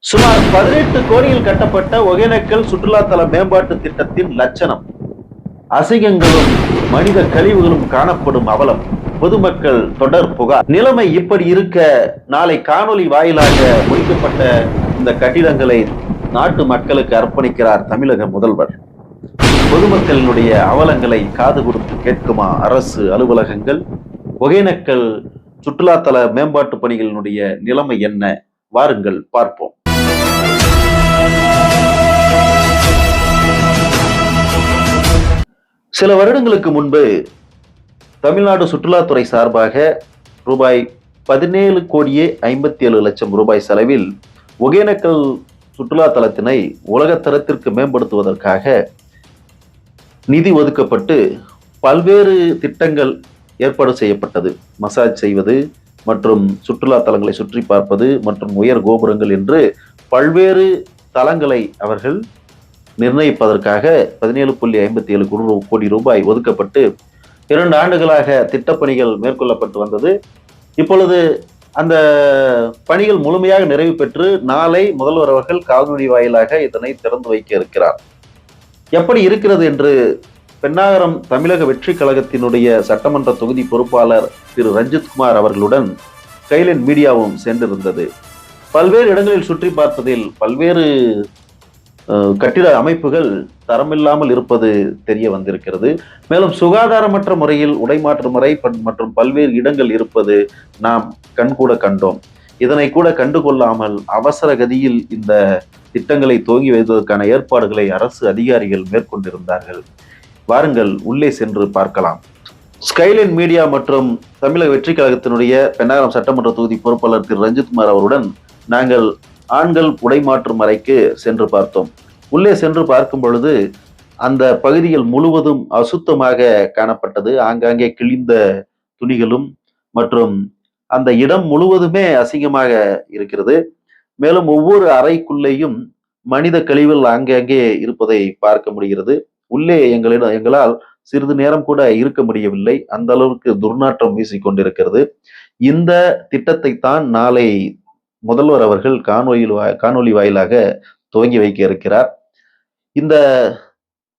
சுமார் 18 கோடியில் கட்டப்பட்ட ஒகேனக்கல் சுற்றுலாத்தல மேம்பாட்டு திட்டத்தின் லட்சணம். அசிங்கங்களும் மனித கழிவுகளும் காணப்படும் அவலம். பொதுமக்கள் தொடர் புகார். நிலைமை இப்படி இருக்க, நாளை காணொலி வாயிலாக முடிக்கப்பட்ட இந்த கட்டிடங்களை நாட்டு மக்களுக்கு அர்ப்பணிக்கிறார் தமிழக முதல்வர். பொதுமக்களினுடைய அவலங்களை காது கொடுத்து கேட்குமா அரசு அலுவலகங்கள்? ஒகேனக்கல் சுற்றுலாத்தல மேம்பாட்டு பணிகளினுடைய நிலைமை என்ன? வாருங்கள் பார்ப்போம். சில வருடங்களுக்கு முன்பு தமிழ்நாடு சுற்றுலாத்துறை சார்பாக ரூபாய் 17 கோடியே 57 லட்சம் ரூபாய் செலவில் ஒகேனக்கல் சுற்றுலா தலத்தினை உலகத்தரத்திற்கு மேம்படுத்துவதற்காக நிதி ஒதுக்கப்பட்டு பல்வேறு திட்டங்கள் ஏற்பாடு செய்யப்பட்டது. மசாஜ் செய்வது மற்றும் சுற்றுலா தலங்களை சுற்றி பார்ப்பது மற்றும் உயர் கோபுரங்கள் என்று பல்வேறு தலங்களை அவர்கள் நிர்ணயிப்பதற்காக 17.57 கோடி ரூபாய் ஒதுக்கப்பட்டு 2 ஆண்டுகளாக திட்டப்பணிகள் மேற்கொள்ளப்பட்டு வந்தது. இப்பொழுது அந்த பணிகள் முழுமையாக நிறைவு பெற்று நாளை முதல்வர் அவர்கள் காணொலி வாயிலாக இதனை திறந்து வைக்க இருக்கிறார். எப்படி இருக்கிறது என்று பென்னாகரம் தமிழக வெற்றி கழகத்தினுடைய சட்டமன்ற தொகுதி பொறுப்பாளர் திரு ரஞ்சித்குமார் அவர்களுடன் ஸ்கைலைன் மீடியாவும் சென்றிருந்தது. பல்வேறு இடங்களில் சுற்றி பார்த்ததில் பல்வேறு கட்டிட அமைப்புகள் தரமில்லாமல் இருப்பது தெரிய வந்திருக்கிறது. மேலும் சுகாதாரமற்ற முறையில் உடைமாற்று முறை மற்றும் பல்வேறு இடங்கள் இருப்பது நாம் கண்கூட கண்டோம். இதனை கூட கண்டுகொள்ளாமல் அவசர கதியில் இந்த திட்டங்களை துவங்கி வைப்பதற்கான ஏற்பாடுகளை அரசு அதிகாரிகள் மேற்கொண்டிருந்தார்கள். வாருங்கள் உள்ளே சென்று பார்க்கலாம். ஸ்கைலைன் மீடியா மற்றும் தமிழக வெற்றி கழகத்தினுடைய பென்னாகரம் சட்டமன்ற தொகுதி பொறுப்பாளர் திரு ரஞ்சித்குமார் அவருடன் நாங்கள் ஆண்கள் உடைமாற்றும் அறைக்கு சென்று பார்த்தோம். உள்ளே சென்று பார்க்கும் பொழுது அந்த பகுதிகள் முழுவதும் அசுத்தமாக காணப்பட்டது. ஆங்காங்கே கிழிந்த துணிகளும் மற்றும் அந்த இடம் முழுவதுமே அசிங்கமாக இருக்கிறது. மேலும் ஒவ்வொரு அறைக்குள்ளேயும் மனித கழிவுகள் ஆங்காங்கே இருப்பதை பார்க்க முடிகிறது. உள்ளே எங்களால் சிறிது நேரம் கூட இருக்க முடியவில்லை. அந்த அளவுக்கு துர்நாற்றம் வீசிக்கொண்டிருக்கிறது. இந்த திட்டத்தை தான் நாளை முதல்வர் அவர்கள் காணொலி வாயிலாக துவங்கி வைக்க இருக்கிறார்.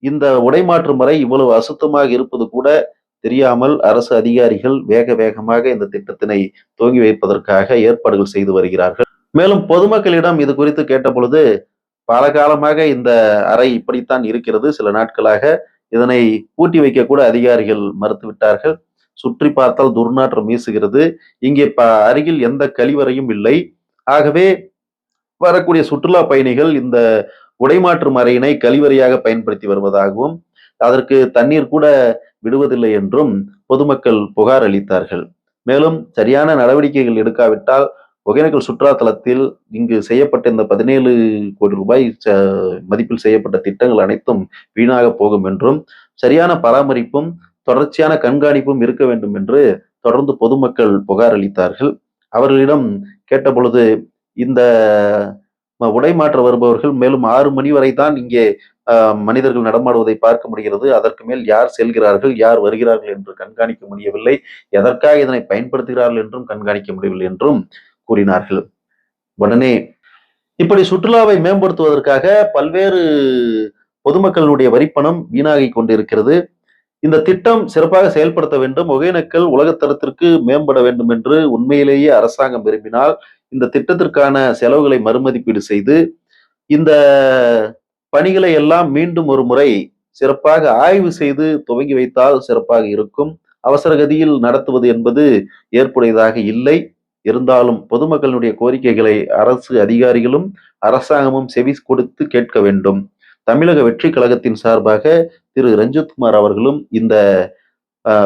இந்த உடைமாற்று முறை இவ்வளவு அசுத்தமாக இருப்பது கூட தெரியாமல் அரசு அதிகாரிகள் வேகமாக இந்த திட்டத்தினை துவங்கி வைப்பதற்காக ஏற்பாடுகள் செய்து வருகிறார்கள். மேலும் பொதுமக்களிடம் இது குறித்து கேட்ட பொழுது, பல காலமாக இந்த அறை இப்படித்தான் இருக்கிறது, சில நாட்களாக இதனை பூட்டி வைக்க கூட அதிகாரிகள் மறுத்துவிட்டார்கள். சுற்றி பார்த்தால் துர்நாற்றம் வீசுகிறது. இங்கே அருகில் எந்த கழிவறையும் இல்லை. ஆகவே வரக்கூடிய சுற்றுலா பயணிகள் இந்த உடைமாற்றும் அறையினை கழிவறையாக பயன்படுத்தி வருவதாகவும் அதற்கு தண்ணீர் கூட விடுவதில்லை என்றும் பொதுமக்கள் புகார் அளித்தார்கள். மேலும் சரியான நடவடிக்கைகள் எடுக்காவிட்டால் ஒகேனக்கல் சுற்றுலா தலத்தில் இங்கு செய்யப்பட்ட இந்த 17 கோடி ரூபாய் மதிப்பில் செய்யப்பட்ட திட்டங்கள் அனைத்தும் வீணாக போகும் என்றும் சரியான பராமரிப்பும் தொடர்ச்சியான கண்காணிப்பும் இருக்க வேண்டும் என்று தொடர்ந்து பொதுமக்கள் புகார் அளித்தார்கள். அவர்களிடம் கேட்ட பொழுது, இந்த உடைமாற்ற வருபவர்கள் மேலும் 6 மணி வரை தான் இங்கே மனிதர்கள் நடமாடுவதை பார்க்க முடிகிறது. அதற்கு மேல் யார் செல்கிறார்கள், யார் வருகிறார்கள் என்று கண்காணிக்க முடியவில்லை. எதற்காக இதனை பயன்படுத்துகிறார்கள் என்றும் கண்காணிக்க முடியவில்லை என்றும் கூறினார்கள். உடனே இப்படி சுற்றுலாவை மேம்படுத்துவதற்காக பல்வேறு பொதுமக்களுடைய வரிப்பணம் வீணாகி கொண்டிருக்கிறது. இந்த திட்டம் சிறப்பாக செயல்படுத்த வேண்டும், ஒகேனக்கல் உலகத்தரத்திற்கு மேம்பட வேண்டும் என்று உண்மையிலேயே அரசாங்கம் விரும்பினால் இந்த திட்டத்திற்கான செலவுகளை மறுமதிப்பீடு செய்து இந்த பணிகளை எல்லாம் மீண்டும் ஒரு முறை சிறப்பாக ஆய்வு செய்து துவங்கி வைத்தால் சிறப்பாக இருக்கும். அவசர கதியில் நடத்துவது என்பது ஏற்புடையதாக இல்லை. இருந்தாலும் பொதுமக்களுடைய கோரிக்கைகளை அரசு அதிகாரிகளும் அரசாங்கமும் செவி கொடுத்து கேட்க வேண்டும். தமிழக வெற்றி கழகத்தின் சார்பாக திரு ரஞ்சித்குமார் அவர்களும் இந்த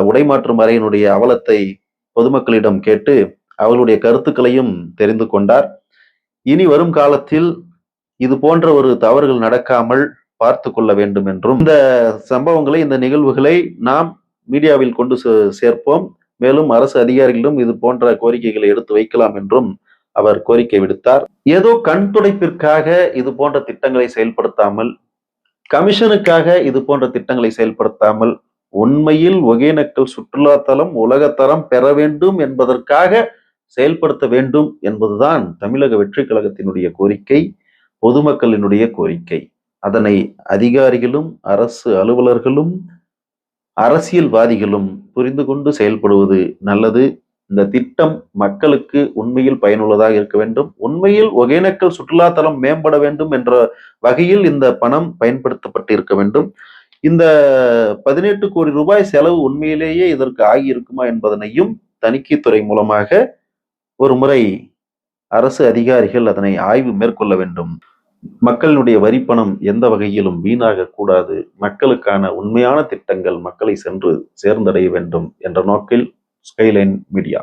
உடைமாற்றும் அறையினுடைய அவலத்தை பொதுமக்களிடம் கேட்டு அவர்களுடைய கருத்துக்களையும் தெரிந்து கொண்டார். இனி வரும் காலத்தில் இது போன்ற ஒரு தவறுகள் நடக்காமல் பார்த்து கொள்ள வேண்டும் என்றும், இந்த சம்பவங்களை, இந்த நிகழ்வுகளை நாம் மீடியாவில் கொண்டு சேர்ப்போம். மேலும் அரசு அதிகாரிகளிடம் இது போன்ற கோரிக்கைகளை எடுத்து வைக்கலாம் என்றும் அவர் கோரிக்கை விடுத்தார். ஏதோ கண் துடைப்பிற்காக இது போன்ற திட்டங்களை செயல்படுத்தாமல், கமிஷனுக்காக இது போன்ற திட்டங்களை செயல்படுத்தாமல், உண்மையில் ஒகேனக்கல் சுற்றுலாத்தலம் உலகத்தரம் பெற வேண்டும் என்பதற்காக செயல்படுத்த வேண்டும் என்பதுதான் தமிழக வெற்றி கழகத்தினுடைய கோரிக்கை, பொதுமக்களினுடைய கோரிக்கை. அதனை அதிகாரிகளும், அரசு அலுவலர்களும், அரசியல்வாதிகளும் புரிந்து கொண்டு செயல்படுவது நல்லது. இந்த திட்டம் மக்களுக்கு உண்மையில் பயனுள்ளதாக இருக்க வேண்டும். உண்மையில் ஒகேனக்கல் சுற்றுலாத்தலம் மேம்பட வேண்டும் என்ற வகையில் இந்த பணம் பயன்படுத்தப்பட்டு இருக்க வேண்டும். இந்த 18 கோடி ரூபாய் செலவு உண்மையிலேயே இதற்கு ஆகியிருக்குமா என்பதனையும் தணிக்கைத்துறை மூலமாக ஒரு முறை அரசு அதிகாரிகள் அதனை ஆய்வு மேற்கொள்ள வேண்டும். மக்களினுடைய வரிப்பணம் எந்த வகையிலும் வீணாக கூடாது. மக்களுக்கான உண்மையான திட்டங்கள் மக்களை சென்று சேர்ந்தடைய வேண்டும் என்ற நோக்கில் ஸ்கைலைன் மீடியா.